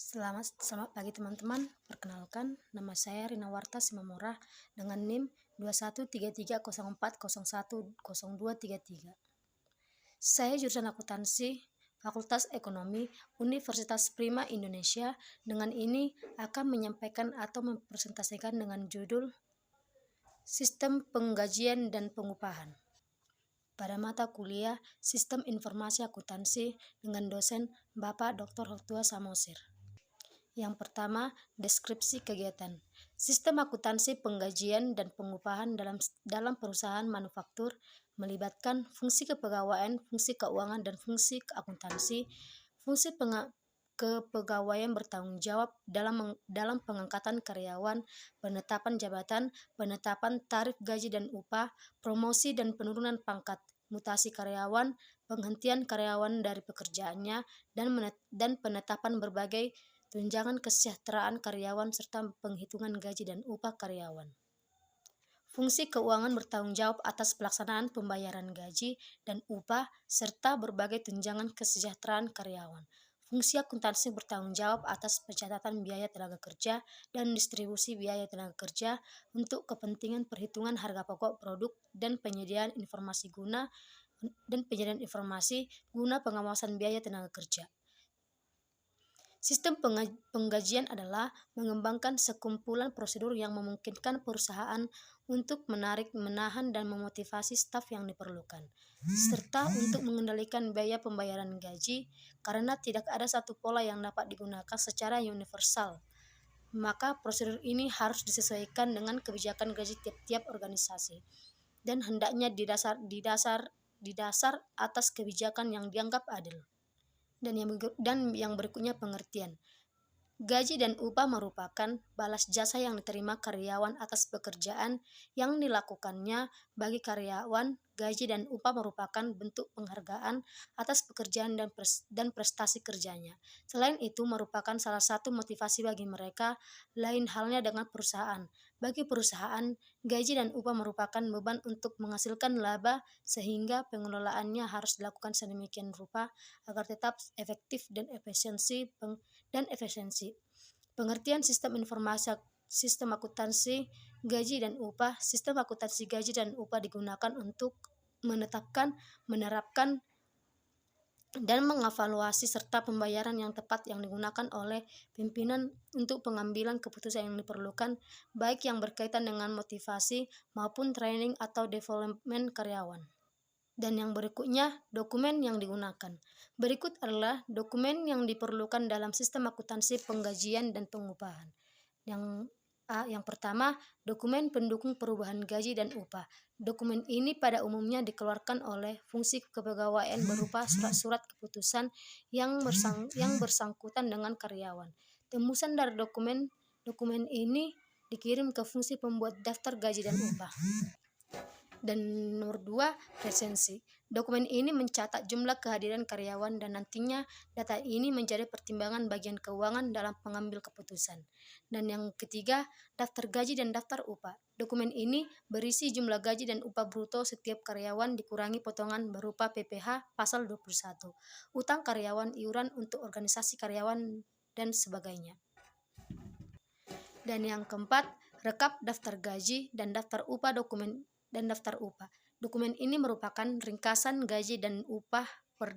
Selamat pagi teman-teman. Perkenalkan, nama saya Rina Warta Simamora dengan NIM 213304010233. Saya jurusan akuntansi, Fakultas Ekonomi, Universitas Prima Indonesia. Dengan ini akan menyampaikan atau mempresentasikan dengan judul Sistem Penggajian dan Pengupahan pada mata kuliah Sistem Informasi Akuntansi dengan dosen Bapak Dr. Hotua Samosir. Yang pertama, deskripsi kegiatan. Sistem akuntansi penggajian dan pengupahan dalam perusahaan manufaktur melibatkan fungsi kepegawaian, fungsi keuangan, dan fungsi akuntansi. Fungsi kepegawaian bertanggung jawab dalam pengangkatan karyawan, penetapan jabatan, penetapan tarif gaji dan upah, promosi dan penurunan pangkat, mutasi karyawan, penghentian karyawan dari pekerjaannya, dan penetapan berbagai tunjangan kesejahteraan karyawan serta penghitungan gaji dan upah karyawan. Fungsi keuangan bertanggung jawab atas pelaksanaan pembayaran gaji dan upah serta berbagai tunjangan kesejahteraan karyawan. Fungsi akuntansi bertanggung jawab atas pencatatan biaya tenaga kerja dan distribusi biaya tenaga kerja untuk kepentingan perhitungan harga pokok produk dan penyediaan informasi guna pengawasan biaya tenaga kerja. Sistem penggajian adalah mengembangkan sekumpulan prosedur yang memungkinkan perusahaan untuk menarik, menahan, dan memotivasi staf yang diperlukan, serta untuk mengendalikan biaya pembayaran gaji. Karena tidak ada satu pola yang dapat digunakan secara universal, maka prosedur ini harus disesuaikan dengan kebijakan gaji tiap-tiap organisasi dan hendaknya didasar atas kebijakan yang dianggap adil. Dan yang berikutnya pengertian. Gaji dan upah merupakan balas jasa yang diterima karyawan atas pekerjaan yang dilakukannya bagi karyawan. Gaji dan upah merupakan bentuk penghargaan atas pekerjaan dan prestasi kerjanya. Selain itu merupakan salah satu motivasi bagi mereka. Lain halnya dengan perusahaan. Bagi perusahaan, gaji dan upah merupakan beban untuk menghasilkan laba sehingga pengelolaannya harus dilakukan sedemikian rupa agar tetap efektif dan efisiensi. Pengertian sistem informasi sistem akuntansi gaji dan upah. Sistem akuntansi gaji dan upah digunakan untuk menetapkan, menerapkan, dan mengevaluasi serta pembayaran yang tepat yang digunakan oleh pimpinan untuk pengambilan keputusan yang diperlukan, baik yang berkaitan dengan motivasi maupun training atau development karyawan. Dan yang berikutnya, dokumen yang digunakan. Berikut adalah dokumen yang diperlukan dalam sistem akuntansi penggajian dan pengupahan. Yang pertama, dokumen pendukung perubahan gaji dan upah. Dokumen ini pada umumnya dikeluarkan oleh fungsi kepegawaian berupa surat-surat keputusan yang bersangkutan dengan karyawan. Tembusan dari dokumen ini dikirim ke fungsi pembuat daftar gaji dan upah. Dan nomor 2, resensi. Dokumen ini mencatat jumlah kehadiran karyawan dan nantinya data ini menjadi pertimbangan bagian keuangan dalam pengambil keputusan. Dan yang ketiga, daftar gaji dan daftar upah. Dokumen ini berisi jumlah gaji dan upah bruto setiap karyawan dikurangi potongan berupa PPh pasal 21, utang karyawan, iuran untuk organisasi karyawan, dan sebagainya. Dan yang keempat, rekap daftar gaji dan daftar upah Dokumen ini merupakan ringkasan gaji dan upah per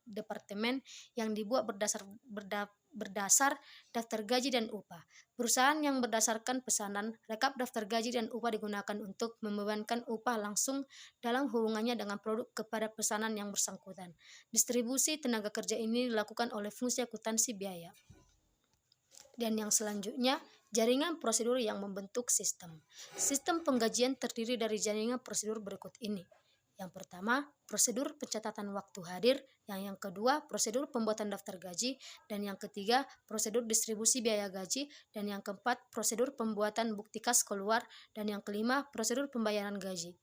departemen yang dibuat berdasar daftar gaji dan upah. Perusahaan yang berdasarkan pesanan, rekap daftar gaji dan upah digunakan untuk membebankan upah langsung dalam hubungannya dengan produk kepada pesanan yang bersangkutan. Distribusi tenaga kerja ini dilakukan oleh fungsi akuntansi biaya. Dan yang selanjutnya, jaringan prosedur yang membentuk sistem. Sistem penggajian terdiri dari jaringan prosedur berikut ini. Yang pertama, prosedur pencatatan waktu hadir. Yang kedua, prosedur pembuatan daftar gaji. Dan yang ketiga, prosedur distribusi biaya gaji. Dan yang keempat, prosedur pembuatan bukti kas keluar. Dan yang kelima, prosedur pembayaran gaji.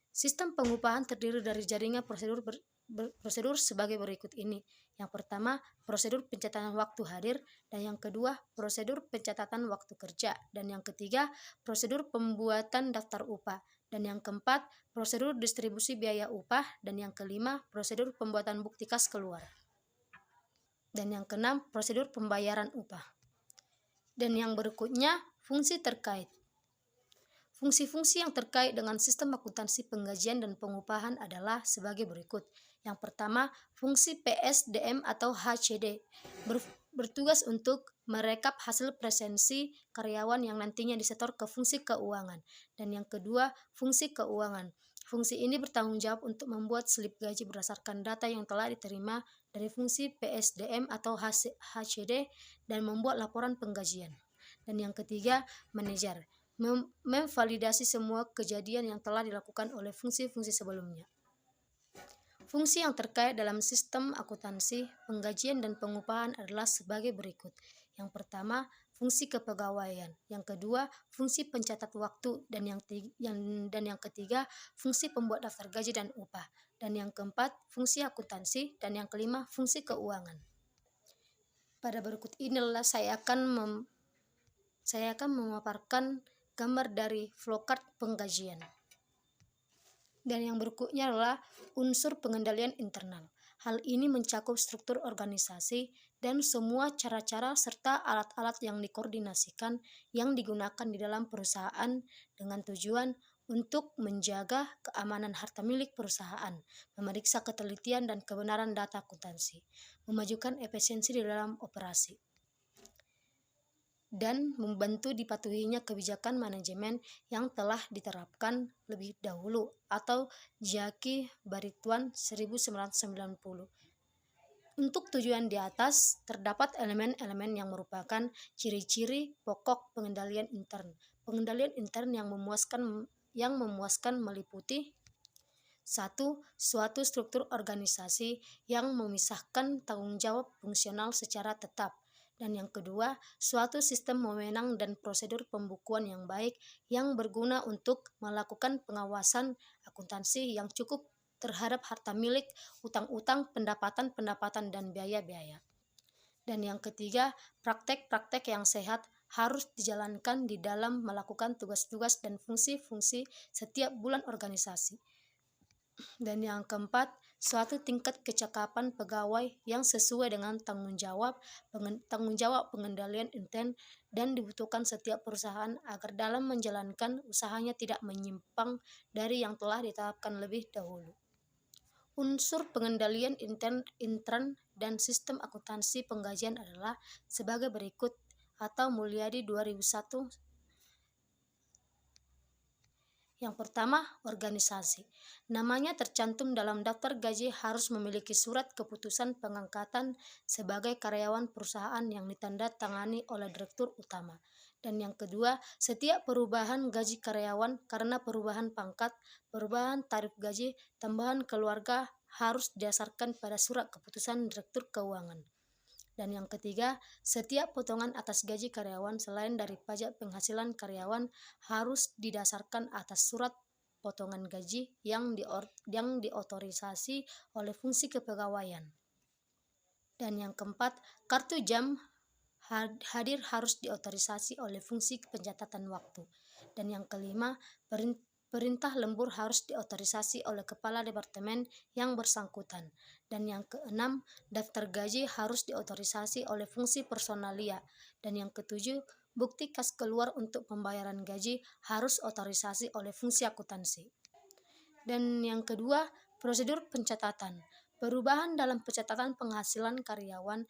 Sistem pengupahan terdiri dari jaringan prosedur sebagai berikut ini. Yang pertama, prosedur pencatatan waktu hadir, dan yang kedua, prosedur pencatatan waktu kerja, dan yang ketiga, prosedur pembuatan daftar upah, dan yang keempat, prosedur distribusi biaya upah, dan yang kelima, prosedur pembuatan bukti kas keluar. Dan yang keenam, prosedur pembayaran upah. Dan yang berikutnya, fungsi terkait. Fungsi-fungsi yang terkait dengan sistem akuntansi penggajian dan pengupahan adalah sebagai berikut. Yang pertama, fungsi PSDM atau HCD bertugas untuk merekap hasil presensi karyawan yang nantinya disetor ke fungsi keuangan. Dan yang kedua, fungsi keuangan. Fungsi ini bertanggung jawab untuk membuat slip gaji berdasarkan data yang telah diterima dari fungsi PSDM atau HCD dan membuat laporan penggajian. Dan yang ketiga, manajer memvalidasi semua kejadian yang telah dilakukan oleh fungsi-fungsi sebelumnya. Fungsi yang terkait dalam sistem akuntansi, penggajian dan pengupahan adalah sebagai berikut. Yang pertama, fungsi kepegawaian. Yang kedua, fungsi pencatat waktu. Dan yang ketiga, fungsi pembuat daftar gaji dan upah. Dan yang keempat, fungsi akuntansi. Dan yang kelima, fungsi keuangan. Pada berikut inilah saya akan memaparkan gambar dari flowchart penggajian. Dan yang berikutnya adalah unsur pengendalian internal. Hal ini mencakup struktur organisasi dan semua cara-cara serta alat-alat yang dikoordinasikan yang digunakan di dalam perusahaan dengan tujuan untuk menjaga keamanan harta milik perusahaan, memeriksa ketelitian dan kebenaran data akuntansi, memajukan efisiensi di dalam operasi, dan membantu dipatuhinya kebijakan manajemen yang telah diterapkan lebih dahulu atau Jaki Barituan 1990. Untuk tujuan di atas, terdapat elemen-elemen yang merupakan ciri-ciri pokok pengendalian intern. Pengendalian intern yang memuaskan meliputi 1. Suatu struktur organisasi yang memisahkan tanggung jawab fungsional secara tetap. Dan yang kedua, suatu sistem wewenang dan prosedur pembukuan yang baik yang berguna untuk melakukan pengawasan akuntansi yang cukup terhadap harta milik, utang-utang, pendapatan, dan biaya-biaya. Dan yang ketiga, praktek-praktek yang sehat harus dijalankan di dalam melakukan tugas-tugas dan fungsi-fungsi setiap bulan organisasi. Dan yang keempat, suatu tingkat kecakapan pegawai yang sesuai dengan tanggung jawab pengendalian intern dan dibutuhkan setiap perusahaan agar dalam menjalankan usahanya tidak menyimpang dari yang telah ditetapkan lebih dahulu. Unsur pengendalian intern dan sistem akuntansi penggajian adalah sebagai berikut atau Mulyadi 2001. Yang pertama, organisasi. Namanya tercantum dalam daftar gaji harus memiliki surat keputusan pengangkatan sebagai karyawan perusahaan yang ditandatangani oleh Direktur Utama. Dan yang kedua, setiap perubahan gaji karyawan karena perubahan pangkat, perubahan tarif gaji, tambahan keluarga harus didasarkan pada surat keputusan Direktur Keuangan. Dan yang ketiga, setiap potongan atas gaji karyawan selain dari pajak penghasilan karyawan harus didasarkan atas surat potongan gaji yang diotorisasi oleh fungsi kepegawaian. Dan yang keempat, kartu jam hadir harus diotorisasi oleh fungsi pencatatan waktu. Dan yang kelima, perintah lembur harus diotorisasi oleh kepala departemen yang bersangkutan. Dan yang keenam, daftar gaji harus diotorisasi oleh fungsi personalia. Dan yang ketujuh, bukti kas keluar untuk pembayaran gaji harus otorisasi oleh fungsi akuntansi. Dan yang kedua, prosedur pencatatan. Perubahan dalam pencatatan penghasilan karyawan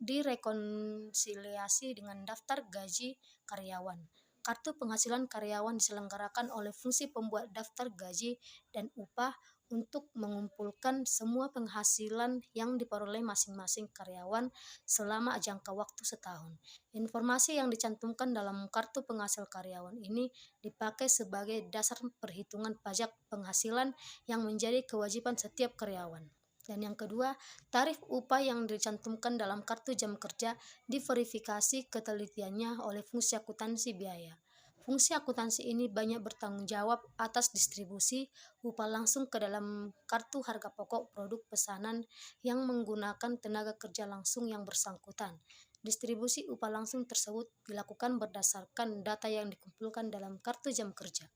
direkonsiliasi dengan daftar gaji karyawan. Kartu penghasilan karyawan diselenggarakan oleh fungsi pembuat daftar gaji dan upah untuk mengumpulkan semua penghasilan yang diperoleh masing-masing karyawan selama jangka waktu setahun. Informasi yang dicantumkan dalam kartu penghasil karyawan ini dipakai sebagai dasar perhitungan pajak penghasilan yang menjadi kewajiban setiap karyawan. Dan yang kedua, tarif upah yang dicantumkan dalam kartu jam kerja diverifikasi ketelitiannya oleh fungsi akuntansi biaya. Fungsi akuntansi ini banyak bertanggung jawab atas distribusi upah langsung ke dalam kartu harga pokok produk pesanan yang menggunakan tenaga kerja langsung yang bersangkutan. Distribusi upah langsung tersebut dilakukan berdasarkan data yang dikumpulkan dalam kartu jam kerja.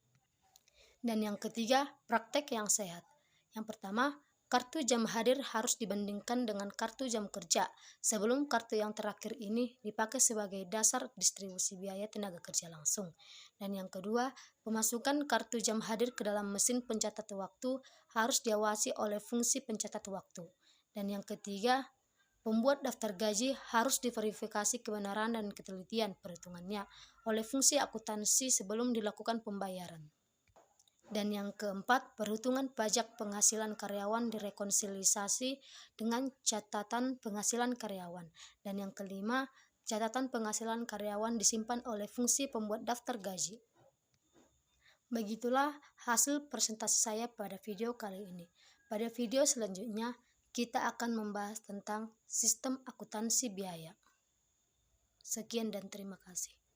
Dan yang ketiga, praktek yang sehat. Yang pertama, kartu jam hadir harus dibandingkan dengan kartu jam kerja sebelum kartu yang terakhir ini dipakai sebagai dasar distribusi biaya tenaga kerja langsung. Dan yang kedua, pemasukan kartu jam hadir ke dalam mesin pencatat waktu harus diawasi oleh fungsi pencatat waktu. Dan yang ketiga, pembuat daftar gaji harus diverifikasi kebenaran dan ketelitian perhitungannya oleh fungsi akuntansi sebelum dilakukan pembayaran. Dan yang keempat, perhitungan pajak penghasilan karyawan direkonsiliasi dengan catatan penghasilan karyawan. Dan yang kelima, catatan penghasilan karyawan disimpan oleh fungsi pembuat daftar gaji. Begitulah hasil presentasi saya pada video kali ini. Pada video selanjutnya, kita akan membahas tentang sistem akuntansi biaya. Sekian dan terima kasih.